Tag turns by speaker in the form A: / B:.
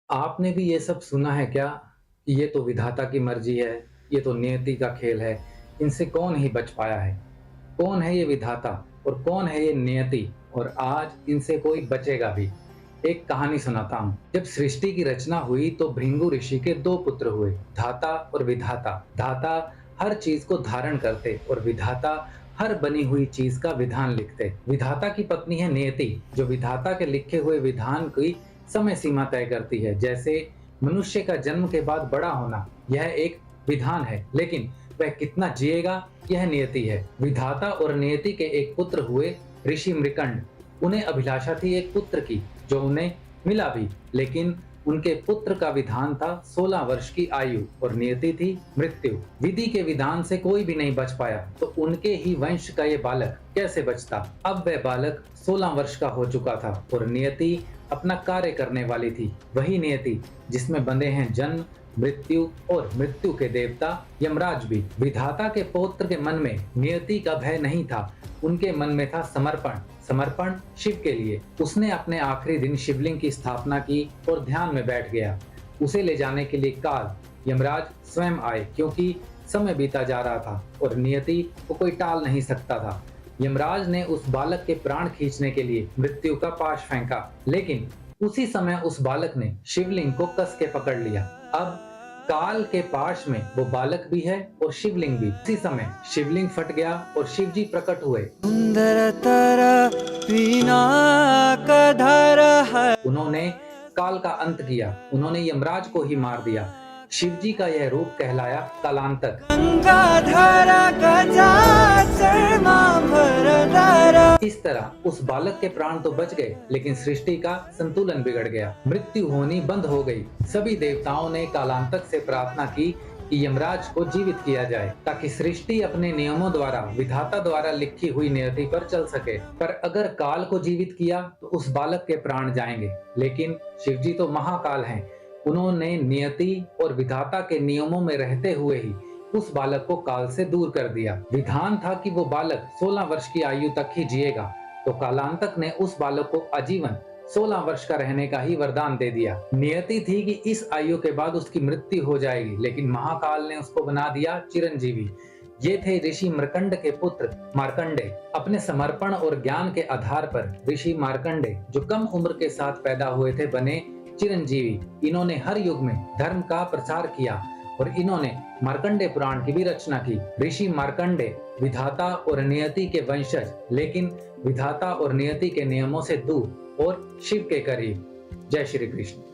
A: आपने भी ये सब सुना है क्या कि ये तो विधाता की मर्जी है, ये तो नियति का खेल है, इनसे कौन ही बच पाया है। कौन है ये विधाता और कौन है ये नियति, और आज इनसे कोई बचेगा भी। एक कहानी सुनाता हूँ। जब सृष्टि की रचना हुई तो भृंगु ऋषि के दो पुत्र हुए, धाता और विधाता। धाता हर चीज को धारण करते और विधाता हर बनी हुई चीज का विधान लिखते। विधाता की पत्नी है नियति, जो विधाता के लिखे हुए विधान की समय सीमा तय करती है। जैसे मनुष्य का जन्म के बाद बड़ा होना, यह एक विधान है, लेकिन वह कितना जिएगा यह नियति है। विधाता और नियति के एक पुत्र हुए, ऋषि मृकंड। उन्हें अभिलाषा थी एक पुत्र की, जो उन्हें मिला भी, लेकिन उनके पुत्र का विधान था 16 वर्ष की आयु और नियति थी मृत्यु। विधि के विधान से कोई भी नहीं बच पाया, तो उनके ही वंश का ये बालक कैसे बचता। अब वह बालक 16 वर्ष का हो चुका था और नियति अपना कार्य करने वाली थी। वही नियति जिसमें बंधे हैं जन्म, मृत्यु और मृत्यु के देवता यमराज भी। विधाता के पौत्र के मन में नियति का भय नहीं था, उनके मन में था समर्पण। समर्पण शिव के लिए। उसने अपने आखिरी दिन शिवलिंग की स्थापना की और ध्यान में बैठ गया। उसे ले जाने के लिए काल यमराज स्वयं आए, क्योंकि समय बीता जा रहा था और नियति को कोई टाल नहीं सकता था। यमराज ने उस बालक के प्राण खींचने के लिए मृत्यु का पाश फेंका, लेकिन उसी समय उस बालक ने शिवलिंग को कस के पकड़ लिया। अब काल के पाश में वो बालक भी है और शिवलिंग भी। उसी समय शिवलिंग फट गया और शिव जी प्रकट हुए। उन्होंने काल का अंत किया, उन्होंने यमराज को ही मार दिया। शिव जी का यह रूप कहलाया कालांतक। इस तरह उस बालक के प्राण तो बच गए, लेकिन सृष्टि का संतुलन बिगड़ गया। मृत्यु होनी बंद हो गई। सभी देवताओं ने कालांतक से प्रार्थना की कि यमराज को जीवित किया जाए, ताकि सृष्टि अपने नियमों द्वारा, विधाता द्वारा लिखी हुई नियति पर चल सके। पर अगर काल को जीवित किया तो उस बालक के प्राण जाएंगे। लेकिन शिवजी तो महाकाल हैं, उन्होंने नियति और विधाता के नियमों में रहते हुए ही उस बालक को काल से दूर कर दिया। विधान था कि वो बालक 16 वर्ष की आयु तक ही जिएगा, तो कालांतक ने उस बालक को आजीवन 16 वर्ष का रहने का ही वरदान दे दिया। नियति थी कि इस आयु के बाद उसकी मृत्यु हो जाएगी, लेकिन महाकाल ने उसको बना दिया चिरंजीवी। ये थे ऋषि मृकंड के पुत्र मार्कंडे। अपने समर्पण और ज्ञान के आधार पर ऋषि मार्कंडे, जो कम उम्र के साथ पैदा हुए थे, बने चिरंजीवी। इन्होंने हर युग में धर्म का प्रचार किया और इन्होंने मार्कंडे पुराण की भी रचना की। ऋषि मार्कंडे विधाता और नियति के वंशज, लेकिन विधाता और नियति के नियमों से दूर और शिव के करीब। जय श्री कृष्ण।